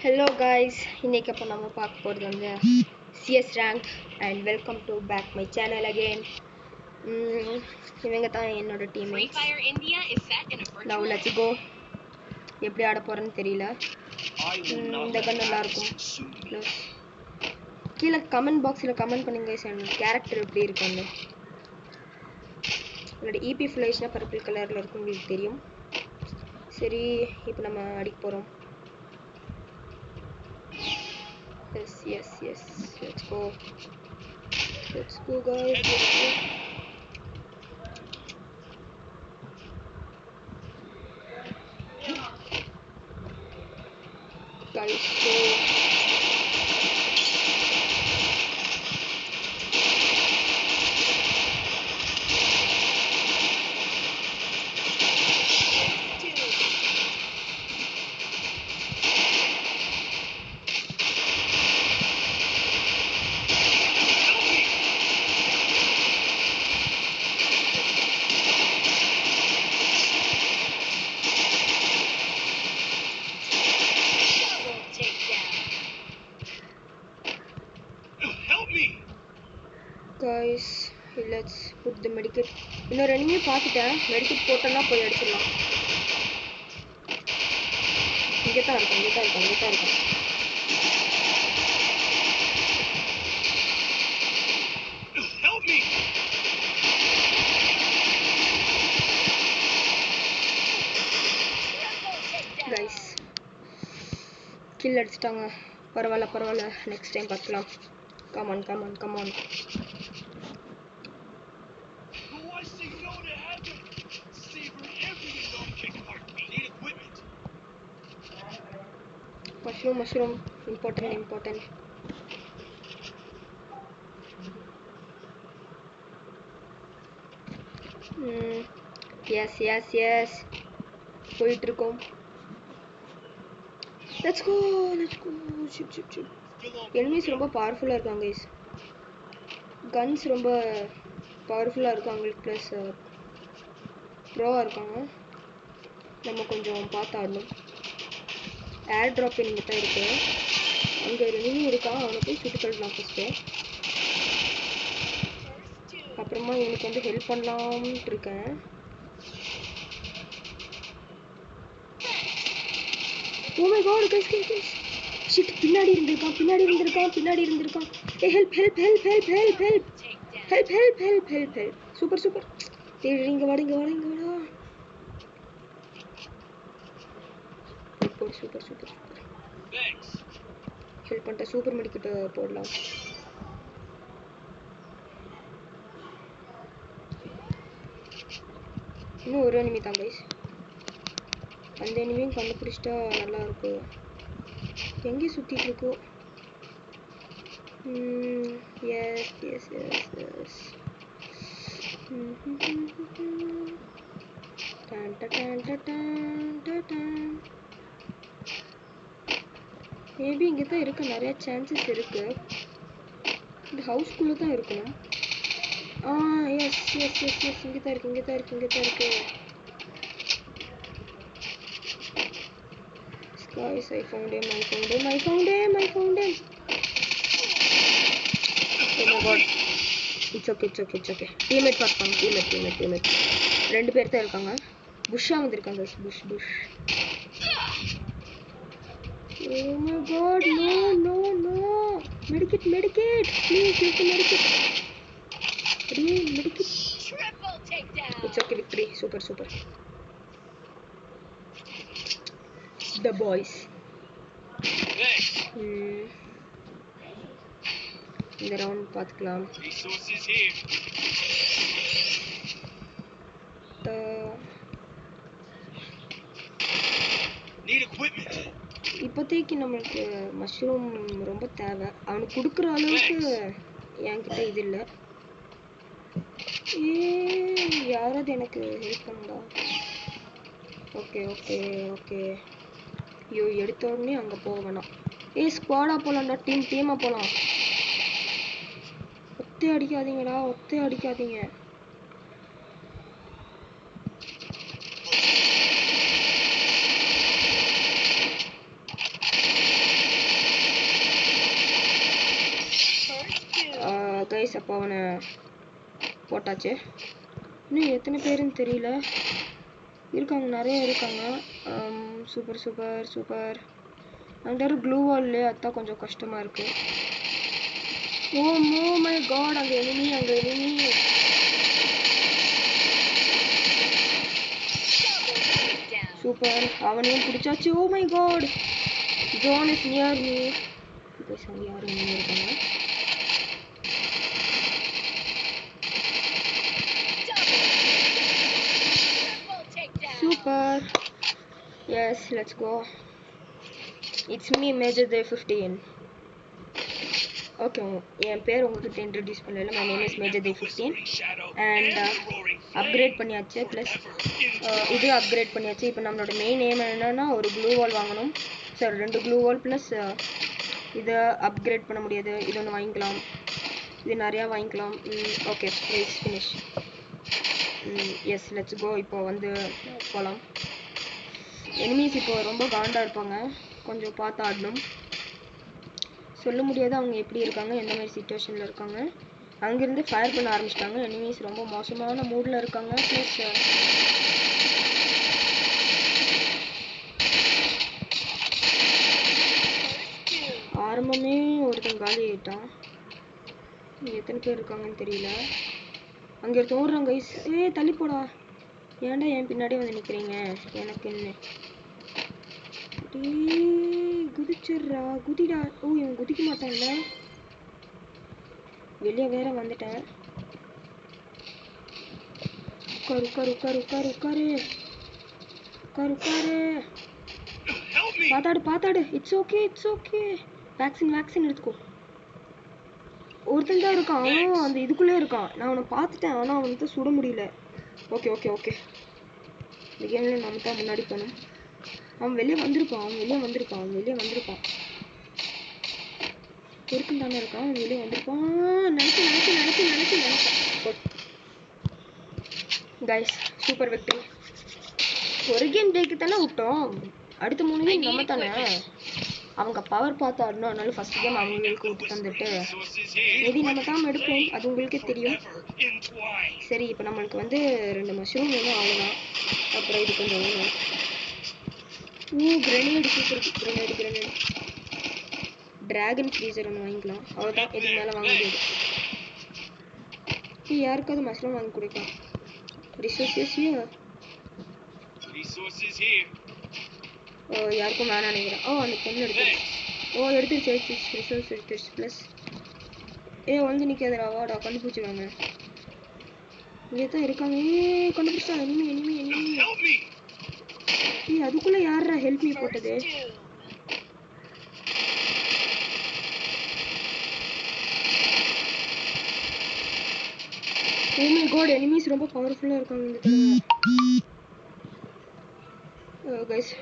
Hello guys, இன்னைக்கு அப்போ நம்ம பார்க்க போகிறது வந்து CS rank and welcome to back my channel again. இவங்க தான் என்னோட டீம்மேட்ஸ். Now let's go. எப்படி ஆட போறேன்னு தெரியல. இந்த கன் நல்லா இருக்கும். ப்ளஸ் கீழே கமெண்ட் பாக்ஸில் கமெண்ட் பண்ணுங்க guys, என்னோட கேரக்டர் எப்படி இருக்குன்னு. என்னோட EP ஃப்ளேஷ்னா பர்பிள் கலரில் இருக்கும், உங்களுக்கு தெரியும். சரி, இப்போ நம்ம அடிக்க போகிறோம். Yes, let's go guys, let's go. Guys, go. Guys, let's put the medikit. இன்னொரு எனிமியை பார்த்துட்டேன், மெடிக்கெட் போட்டோன்னா போய் அடிச்சிடலாம். இங்கே தான் இருக்கும். Guys, கில் அடிச்சிட்டாங்க. பரவாயில்ல, நெக்ஸ்ட் டைம் பார்க்கலாம். Come on. Mushroom, important. Yes. போயிட்டு இருக்கோம். Let's go. Shoot. எனிமீஸ் ரொம்ப பவர்ஃபுல்லாக இருக்காங்க guys. கன்ஸ் ரொம்ப பவர்ஃபுல்லாக இருக்கும் அவங்களுக்கு, ப்ளஸ் ப்ரோவாக இருக்காங்க. நம்ம கொஞ்சம் பார்த்து ஆடணும். ஏர் ட்ராப் இங்கே தான் இருக்குது. அங்கே ஒரு எனிமி இருக்கான், அவனை போய் சுட்டு தள்ளலாம் ஃபஸ்ட்டு. அப்புறமா இவனுக்கு வந்து ஹெல்ப் பண்ணலாம்ட்டு இருக்கேன். Oh my god, guys. Shit, பின்னாடி இருந்திருக்கான். Hey, help. Super. இங்க வாடா. சூப்பர். ஹெல்ப் பண்ணிட்ட. சூப்பர் மெடிக்கிட்ட போடலாம். இன்னும் ஒரு எனிமி தான் guys. அந்த எனிமியும் கண்டுபிடிச்சிட்டா நல்லா இருக்கும். எங்கேயும் சுற்றிட்டு இருக்கோம். எஸ். மேபி இங்கே தான் இருக்க நிறைய சான்சஸ் இருக்கு. இந்த ஹவுஸ்குள்ளே தான் இருக்கணும். எஸ். இங்கே தான் இருக்கு. Guys, I found him. Oh my god. It's okay. Teammate பார்ப்பாங்க. Teammate. ரெண்டு பேர் தான் இருக்காங்க. புஷ்ஷா வந்திருக்காங்க. Push. Oh my god, no. Medikit. Please, use the medikit. Medikit. Triple takedown. It's okay, victory. Super. The boys. இந்த ரவுண்ட் பார்த்துக்கலாம். இப்போதைக்கு நம்மளுக்கு மஷ்ரூம் ரொம்ப தேவை. அவனுக்கு கொடுக்குற அளவுக்கு என்கிட்ட இது இல்லை. யாராவது எனக்கு ஹெல்ப் பண்ணுடா. ஓகே. ஐயோ, எடுத்த உடனே அங்கே போக வேணாம். ஸ்குவாடா போகலாம்டா. டீமாக போகலாம். ஒத்தே அடிக்காதீங்க. கைஸ் அப்போ அவனை போட்டாச்சு. இன்னும் எத்தனை பேருன்னு தெரியல, இருக்காங்க, நிறைய இருக்காங்க. Super super super. அங்கே ஒரு க்ளூ வால்லே, அதுதான் கொஞ்சம் கஷ்டமாக இருக்கு. ஓ மை காட், அங்கே எனிமி, அங்கே எனிமி. சூப்பர், அவனையும் பிடிச்சாச்சு. Oh my god, zone is near me. Guys அங்கே யாரும் எனிமி இருக்காங்க. Super. Yes, let's go. It's me, Major Day 15. Okay, என் பேர் உங்களுக்கு இன்ட்ரோடியூஸ் பண்ணல. My name is Major Day 15 and upgrade பண்ணியாச்சு. ப்ளஸ் இது அப்கிரேட் பண்ணியாச்சு. இப்போ நம்மளோட மெயின் எய்ம் என்னன்னா ஒரு க்ளூ வால் வாங்கணும். சார் 2 க்ளூ வால் ப்ளஸ் இதை அப்கிரேட் பண்ண முடியாது. இது ஒன்று வாங்கிக்கலாம், இது நிறையா வாங்கிக்கலாம். Okay, please finish. Yes, let's go. இப்போ வந்து போகலாம். எனிமீஸ் இப்போ ரொம்ப காண்டாக இருப்பாங்க, கொஞ்சம் பார்த்து ஆடணும். சொல்ல முடியாது அவங்க எப்படி இருக்காங்க, எந்த மாதிரி சிச்சுவேஷனில் இருக்காங்க. அங்கேருந்து ஃபயர் பண்ண ஆரம்பிச்சிட்டாங்க. எனிமீஸ் ரொம்ப மோசமான மூடில் இருக்காங்க. ப்ளஸ் ஆரம்பமே ஒருத்தன் காலி ஆகிட்டான். எத்தனை பேர் இருக்காங்கன்னு தெரியல. அங்கே ஒருத்தன் ஓடுறாங்க. தள்ளி போடா, ஏன்டா என் பின்னாடி வந்து நிற்கிறீங்க? எனக்கு என்ன குதிச்சிட்றா, குதிடா. ஓ, இவன் குதிக்க மாட்டான்ல. வெளியே வேற வந்துட்டேன். உட்காரு உட்காரு உட்காரு உட்காரு உட்காரு உட்காரு உட்காரு. பார்த்தாடு பார்த்தாடு. It's okay it's okay. Vaccine எடுத்துக்கோ. ஒருத்தன் தான் இருக்கான், அவனும் அந்த இதுக்குள்ளே இருக்கான். நான் அவனை பார்த்துட்டேன், ஆனால் அவனுக்கு சுட முடியல. ஓகே ஓகே ஓகே, இந்த கேமில் நம்ம தான் முன்னாடி போகணும். அவன் வெளியே வந்திருப்பான். ஒருத்தன் தானே இருக்கான், அவன் வெளியே வந்திருப்பான். நினைச்சேன். Guys, super victory. ஒரு கேம் டேக்கு தானே விட்டோம், அடுத்த 3 கேம் நம்ம தானே. அவங்க பவர் பார்த்து ஆடணும், அதனால ஃபர்ஸ்ட் கேம் அவங்களுக்கு விட்டு தந்துட்டு மேபி நம்ம தான் எடுப்போம், அது உங்களுக்கே தெரியும். சரி, இப்போ நம்மளுக்கு வந்து 2 மஷ்ரூம் வேணும், அவ்வளோதான். அப்புறம் இது கொஞ்சம் வேணும். Grenade, super grenade. Dragon freezer ஒன்று வாங்கிக்கலாம், அவ்வளோதான். இதுக்கு மேலே வாங்க முடியாது. யாருக்காவது மஷ்ரூம் வாங்கி கொடுக்கலாம். ரிசோர்ஸஸ் யாருக்கும் வேணாம் நினைக்கிறேன். அந்த பொண்ணு எடுத்துருச்சு. ரிசோர்ஸ் எடுத்துருச்சு. ப்ளஸ் வந்து நிற்காதரா, வாடா, கண்டுபிடிச்சி வாங்க. இங்கே தான் இருக்காங்க. கண்டுபிடிச்சா. எனிமி. அதுக்குள்ளே யாரா ஹெல்ப் மீ போட்டது? ஓ மை காட், எனிமீஸ் ரொம்ப பவர்ஃபுல்லாக இருக்காங்க இந்த டைம். கைஸ்,